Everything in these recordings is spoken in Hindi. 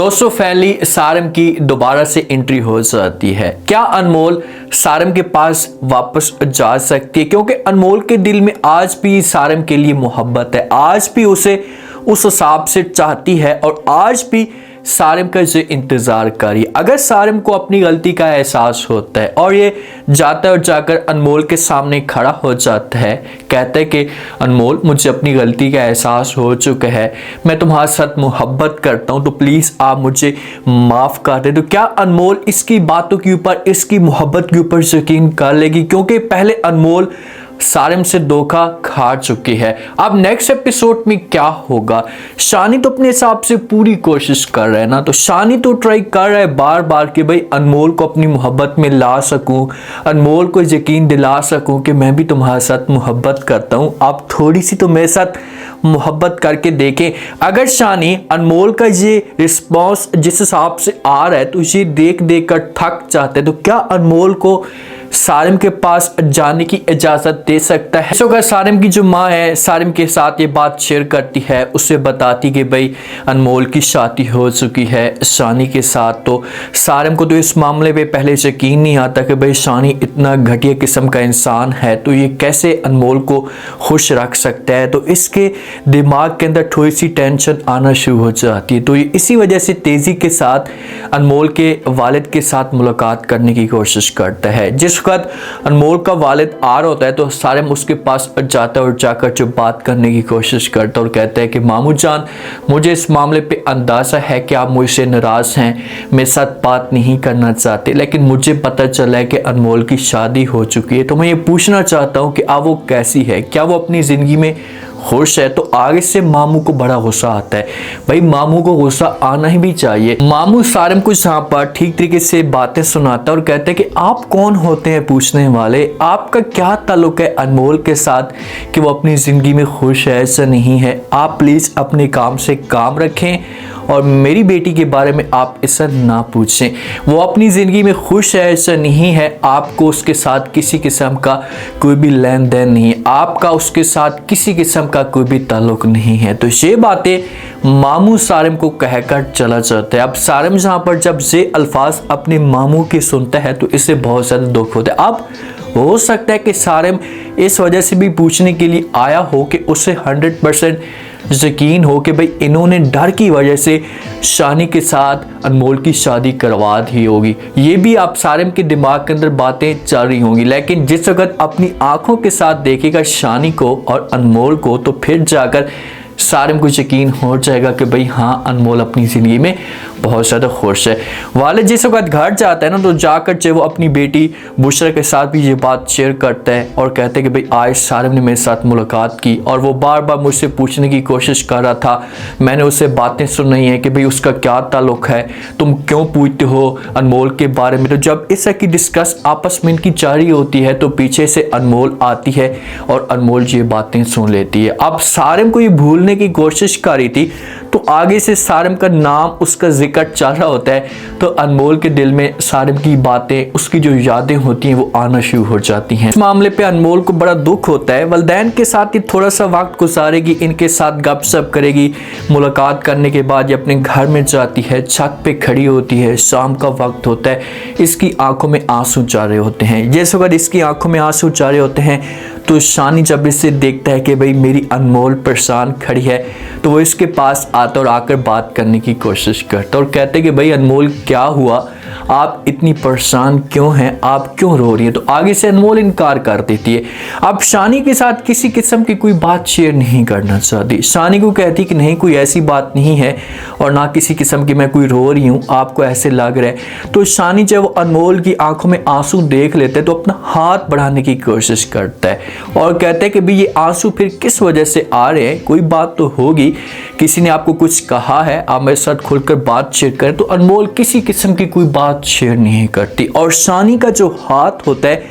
दोस्तों फैमिली सारम की दोबारा से एंट्री हो जाती है। क्या अनमोल सारम के पास वापस जा सकती है? क्योंकि अनमोल के दिल में आज भी सारम के लिए मोहब्बत है, आज भी उसे उस हिसाब से चाहती है और आज भी सारम का जो इंतजार करी। अगर सारम को अपनी गलती का एहसास होता है और ये जाता है और जाकर अनमोल के सामने खड़ा हो जाता है, कहता है कि अनमोल मुझे अपनी गलती का एहसास हो चुका है, मैं तुम्हारे साथ मोहब्बत करता हूँ, तो प्लीज़ आप मुझे माफ़ कर दे। तो क्या अनमोल इसकी बातों के ऊपर, इसकी मोहब्बत के ऊपर यकीन कर लेगी? क्योंकि पहले अनमोल सारम से धोखा खा चुकी है। अब नेक्स्ट एपिसोड में क्या होगा? शानी तो अपने हिसाब से पूरी कोशिश कर रहा है ना, तो शानी तो ट्राई कर रहा है बार बार कि भाई अनमोल को अपनी मोहब्बत में ला सकूं, अनमोल को यकीन दिला सकूं कि मैं भी तुम्हारे साथ मोहब्बत करता हूं, आप थोड़ी सी तो मेरे साथ मोहब्बत करके देखें। अगर शानी अनमोल का ये रिस्पॉन्स जिस हिसाब से आ रहा है तो ये देख देख कर थक जाते हैं, तो क्या अनमोल को सारम के पास जाने की इजाज़त दे सकता है? तो सारम की जो माँ है सारम के साथ ये बात शेयर करती है, उसे बताती कि भाई अनमोल की शादी हो चुकी है शानी के साथ। तो सारम को तो इस मामले पे पहले यकीन नहीं आता कि भाई शानी इतना घटिया किस्म का इंसान है, तो ये कैसे अनमोल को खुश रख सकता है। तो इसके दिमाग के अंदर थोड़ी सी टेंशन आना शुरू हो जाती है। तो ये इसी वजह से तेज़ी के साथ अनमोल के वालिद के साथ मुलाकात करने की कोशिश करता है। जिस वक्त अनमोल का वालिद आ रहा होता है तो सारम उसके पास जाता है और जाकर जो बात करने की कोशिश करता है और कहता है कि मामू जान, मुझे इस मामले पे अंदाज़ा है कि आप मुझसे नाराज़ हैं, मेरे साथ बात नहीं करना चाहते, लेकिन मुझे पता चला है कि अनमोल की शादी हो चुकी है, तो मैं ये पूछना चाहता हूँ कि अब वो कैसी है, क्या वो अपनी ज़िंदगी में खुश है? तो आगे से मामू को बड़ा गुस्सा आता है। भाई मामू को गुस्सा आना ही भी चाहिए। मामू सारम को यहाँ पर ठीक तरीके से बातें सुनाता है और कहते हैं कि आप कौन होते हैं पूछने वाले, आपका क्या ताल्लुक है अनमोल के साथ कि वो अपनी ज़िंदगी में खुश है? ऐसा नहीं है, आप प्लीज़ अपने काम से काम रखें और मेरी बेटी के बारे में आप ऐसा ना पूछें। वो अपनी ज़िंदगी में खुश है, ऐसा नहीं है, आपको उसके साथ किसी किस्म का कोई भी लेन देन नहीं है, आपका उसके साथ किसी किस्म का कोई भी ताल्लुक नहीं है। तो ये बातें मामू सारम को कहकर चला जाता है। अब सारम जहाँ पर जब ये अल्फाज अपने मामू के सुनता है तो इसे बहुत ज़्यादा दुख होता है। अब हो सकता है कि सारम इस वजह से भी पूछने के लिए आया हो कि उसे 100% यकीन हो कि भाई इन्होंने डर की वजह से शानी के साथ अनमोल की शादी करवा दी होगी। ये भी आप सारम के दिमाग के अंदर बातें चल रही होंगी, लेकिन जिस वक्त अपनी आंखों के साथ देखेगा शानी को और अनमोल को तो फिर जाकर सारम को यकीन हो जाएगा कि भाई हाँ अनमोल अपनी ज़िंदगी में बहुत ज़्यादा खुश है। वालिद जिस वक्त घर जाता है ना तो जाकर चाहे वो अपनी बेटी बुशरा के साथ भी ये बात शेयर करता है और कहता है कि भाई आज सारम ने मेरे साथ मुलाकात की और वो बार बार मुझसे पूछने की कोशिश कर रहा था, मैंने उससे बातें सुनी है कि भाई उसका क्या ताल्लुक है, तुम क्यों पूछते हो अनमोल के बारे में। तो जब इस तरह की डिस्कस आपस में इनकी जारी होती है तो पीछे से अनमोल आती है और अनमोल ये बातें सुन लेती है। अब सारम को ये भूलने की कोशिश कर रही थी तो आगे से सारम का नाम, उसका जिक्र चल रहा होता है तो अनमोल के दिल में सारम की बातें, उसकी जो यादें होती हैं वो आना शुरू हो जाती हैं। इस मामले पे अनमोल को बड़ा दुख होता है। वलदैन के साथ ही थोड़ा सा वक्त गुजारेगी, इनके साथ गपशप करेगी। मुलाकात करने के बाद ये अपने घर में जाती है, छत पे खड़ी होती है, शाम का वक्त होता है, इसकी आंखों में आंसू जा रहे होते हैं। जिस वक्त इसकी आंखों में आंसू जा रहे होते हैं तो शानी जब इसे देखता है कि भाई मेरी अनमोल परेशान खड़ी है तो वो इसके पास आता और आकर बात करने की कोशिश करता और कहते हैं कि भाई अनमोल क्या हुआ, आप इतनी परेशान क्यों हैं, आप क्यों रो रही हैं? तो आगे से अनमोल इनकार कर देती है। अब शानी के साथ किसी किस्म की कोई बात शेयर नहीं करना चाहती। शानी को कहती कि नहीं कोई ऐसी बात नहीं है और ना किसी किस्म की मैं कोई रो रही हूँ, आपको ऐसे लग रहा है। तो शानी जब वो अनमोल की आंखों में आंसू देख लेते हैं तो अपना हाथ बढ़ाने की कोशिश करता है और कहता है कि भाई ये आंसू फिर किस वजह से आ रहे हैं, कोई बात तो होगी, किसी ने आपको कुछ कहा है, आप मेरे साथ खुलकर बात शेयर करें। तो अनमोल किसी किस्म की कोई बात शेयर नहीं करती और शानी का जो हाथ होता है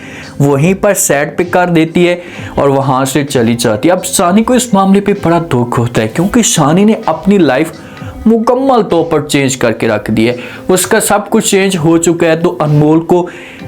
वहीं पर साइड पे कर देती है और वहां से चली जाती है। अब शानी को इस मामले पे बड़ा दुख होता है क्योंकि शानी ने अपनी लाइफ मुकम्मल तौर पर चेंज करके रख दिए। उसका सब कुछ चेंज हो चुका है। तो अनमोल को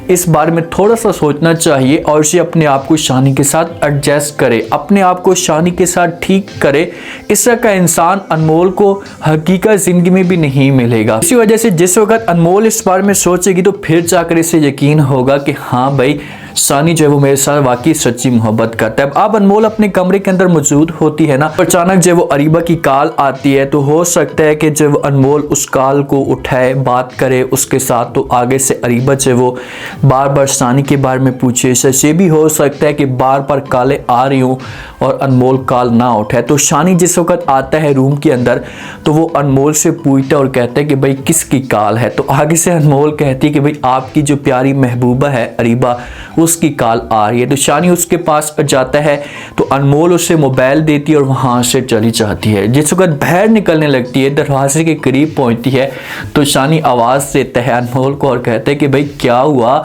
इस बारे में थोड़ा सा सोचना चाहिए और उसे अपने आप को शानी के साथ एडजस्ट करे, अपने आप को शानी के साथ ठीक करे। इस तरह का इंसान अनमोल को हकीकत जिंदगी में भी नहीं मिलेगा। इसी वजह से जिस वक्त अनमोल इस बारे में सोचेगी तो फिर जाकर इसे यकीन होगा कि हाँ भाई, सानी जो है वो मेरे साथ वाकई सच्ची मोहब्बत करता है। अब अनमोल अपने कमरे के अंदर मौजूद होती है ना, अचानक जो वो अरीबा की कॉल आती है। तो हो सकता है कि जब अनमोल उस कॉल को उठाए, बात करे उसके साथ, तो आगे से अरीबा जो वो बार बार सानी के बारे में पूछे। ये भी हो सकता है कि बार बार कॉलें आ रही हूँ और अनमोल कॉल ना उठाए। तो शानी जिस वक्त आता है रूम के अंदर तो वो अनमोल से पूछता है और कहता है कि भाई किसकी कॉल है। तो आगे से अनमोल कहती है कि भाई आपकी जो प्यारी महबूबा है अरीबा, उसकी कॉल आ रही है। तो शानी उसके पास जाता है तो अनमोल उसे मोबाइल देती है और वहां से चली जाती है। जिस वक्त बाहर निकलने लगती है, दरवाजे के करीब पहुंचती है, तो शानी आवाज देता है अनमोल को और कहता है कि भाई क्या हुआ,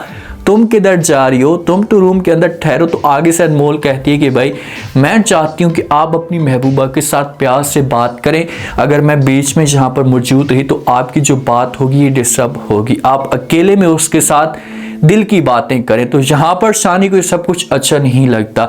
तुम किधर जा रही हो, तुम तो रूम के अंदर ठहरो। तो आगे से अनमोल कहती है कि भाई मैं चाहती हूँ कि आप अपनी महबूबा के साथ प्यार से बात करें। अगर मैं बीच में जहाँ पर मौजूद रही तो आपकी जो बात होगी ये डिस्टर्ब होगी। आप अकेले में उसके साथ दिल की बातें करें। तो यहाँ पर शानी को ये सब कुछ अच्छा नहीं लगता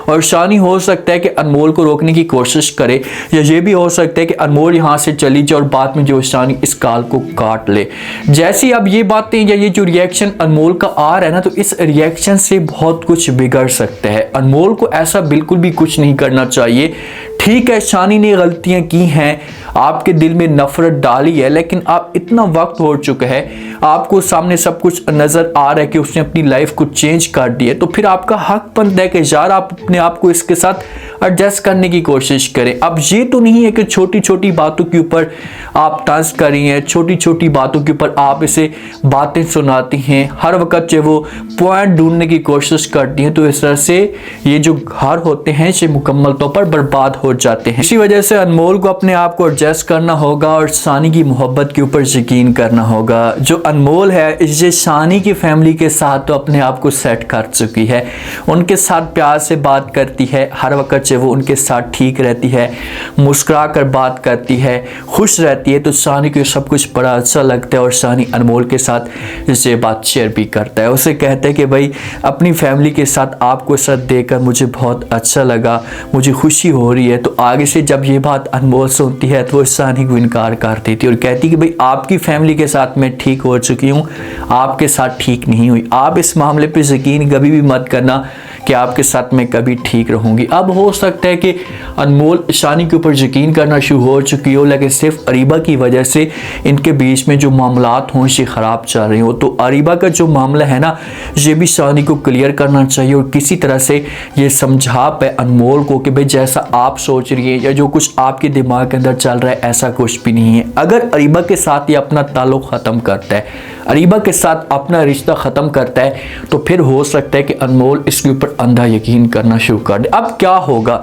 और शानी हो सकता है कि अनमोल को रोकने की कोशिश करे, या ये भी हो सकता है कि अनमोल यहाँ से चली जाए और बाद में जो शानी इस कॉल को काट ले। जैसी अब ये बातें या ये जो रिएक्शन अनमोल का आ रहा है ना, तो इस रिएक्शन से बहुत कुछ बिगड़ सकता है। अनमोल को ऐसा बिल्कुल भी कुछ नहीं करना चाहिए। ठीक है, शानी ने गलतियां की हैं, आपके दिल में नफरत डाली है, लेकिन आप इतना वक्त हो चुका है, आपको सामने सब कुछ नजर आ रहा है कि उसने अपनी लाइफ को चेंज कर दिया। तो फिर आपका हक बनता है कि यार आप अपने आप को इसके साथ एडजस्ट करने की कोशिश करें। अब ये तो नहीं है कि छोटी छोटी बातों के ऊपर आप तंज कर रही हैं, छोटी छोटी बातों के ऊपर आप इसे बातें सुनाती हैं, हर वक्त जो वो पॉइंट ढूंढने की कोशिश करती हैं। तो इस तरह से ये जो घर होते हैं ये मुकम्मल तौर पर बर्बाद हो जाते हैं। इसी वजह से अनमोल को अपने आप को एडजस्ट करना होगा और सानी की मोहब्बत के ऊपर यकीन करना होगा। जो अनमोल है ये शानी की फैमिली के साथ तो अपने आप को सेट कर चुकी है, उनके साथ प्यार से बात करती है, हर वक्त वो उनके साथ ठीक रहती है, मुस्कुरा कर बात करती है, खुश रहती है। तो शानी को सब कुछ बड़ा अच्छा लगता है और शानी अनमोल के साथ ये बात शेयर भी करता है। उसे कहता है कि भाई अपनी फैमिली के साथ आपको साथ देकर मुझे बहुत अच्छा लगा, मुझे खुशी हो रही है। तो आगे से जब ये बात अनमोल सुनती है तो वो शानी को इनकार कर देती है और कहती कि भाई आपकी फैमिली के साथ मैं ठीक हो चुकी हूँ, आपके साथ ठीक नहीं हुई। आप इस मामले पे यकीन कभी भी मत करना कि आपके साथ मैं कभी ठीक रहूँगी। अब हो सकता है कि अनमोल शानी के ऊपर यकीन करना शुरू हो चुकी हो, लेकिन सिर्फ अरीबा की वजह से इनके बीच में जो मामलात हों ये ख़राब चल रही हो। तो अरीबा का जो मामला है ना, ये भी शानी को क्लियर करना चाहिए और किसी तरह से ये समझा पाए अनमोल को कि भाई जैसा आप सोच रही है या जो कुछ आपके दिमाग के अंदर चल रहा है ऐसा कुछ भी नहीं है। अगर अरीबा के साथ ये अपना ताल्लुक़ ख़त्म करता है, अरीबा के साथ अपना रिश्ता ख़त्म करता है, तो फिर हो सकता है कि अनमोल इसके ऊपर अंधा यकीन करना शुरू कर दे। अब क्या होगा,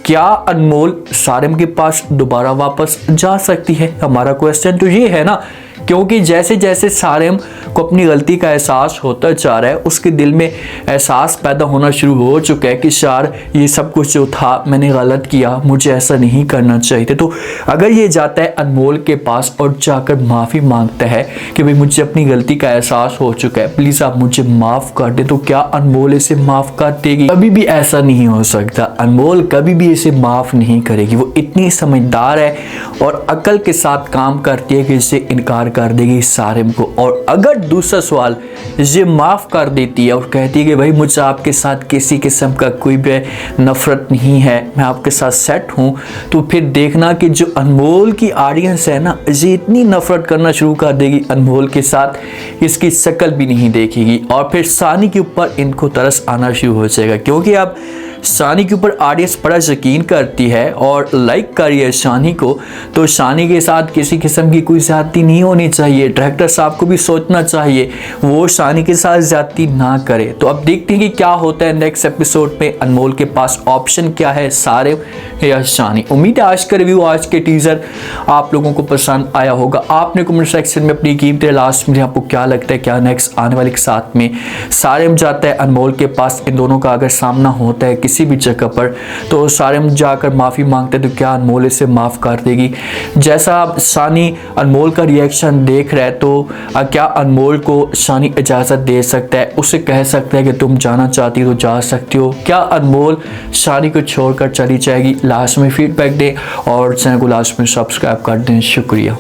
क्या अनमोल सारिम के पास दोबारा वापस जा सकती है? हमारा क्वेश्चन तो ये है ना, क्योंकि जैसे जैसे सारिम को अपनी गलती का एहसास होता जा रहा है, उसके दिल में एहसास पैदा होना शुरू हो चुका है कि यार ये सब कुछ जो था मैंने गलत किया, मुझे ऐसा नहीं करना चाहिए। तो अगर ये जाता है अनमोल के पास और जाकर माफ़ी मांगता है कि भाई मुझे अपनी गलती का एहसास हो चुका है, प्लीज़ आप मुझे माफ़ कर दें, तो क्या अनमोल इसे माफ़ कर देगी? कभी भी ऐसा नहीं हो सकता। अनमोल कभी भी इसे माफ़ नहीं करेगी। वो इतनी समझदार है और अकल के साथ काम करती है कि इसे इनकार कर देगी सारिम को। और अगर दूसरा सवाल ये माफ़ कर देती है और कहती है कि भाई मुझे आपके साथ किसी किस्म का कोई भी नफ़रत नहीं है, मैं आपके साथ सेट हूँ, तो फिर देखना कि जो अनमोल की ऑडियंस है ना, ये इतनी नफ़रत करना शुरू कर देगी अनमोल के साथ, इसकी शक्ल भी नहीं देखेगी और फिर सानी के ऊपर इनको तरस आना शुरू हो जाएगा। क्योंकि अब शानी के ऊपर ऑडियंस बड़ा यकीन करती है और लाइक कर रही है शानी को, तो शानी के साथ किसी किस्म की कोई ज़्यादती नहीं होनी चाहिए, डायरेक्टर साहब को भी सोचना चाहिए, वो शानी के साथ ज्यादती ना करे। तो अब देखते हैं कि क्या होता है नेक्स्ट एपिसोड में, अनमोल के पास ऑप्शन क्या है, सारिम या शानी। उम्मीद है आज का रिव्यू, आज के टीजर आप लोगों को पसंद आया होगा। आपने कमेंट सेक्शन में अपनी कीमती लास्ट में आपको क्या लगता है, क्या नेक्स्ट आने वाले के साथ में सारिम जाता है अनमोल के पास, इन दोनों का अगर सामना होता है किसी भी जगह पर तो सारिम जाकर माफ़ी मांगते हैं तो क्या अनमोल इसे माफ़ कर देगी। जैसा शानी अनमोल का रिएक्शन देख रहा है तो क्या अनमोल को शानी इजाज़त दे सकता है, उसे कह सकता है कि तुम जाना चाहती हो तो जा सकती हो, क्या अनमोल शानी को छोड़कर चली जाएगी। लास्ट में फीडबैक दें और चैनल को लास्ट में सब्सक्राइब कर दें। शुक्रिया।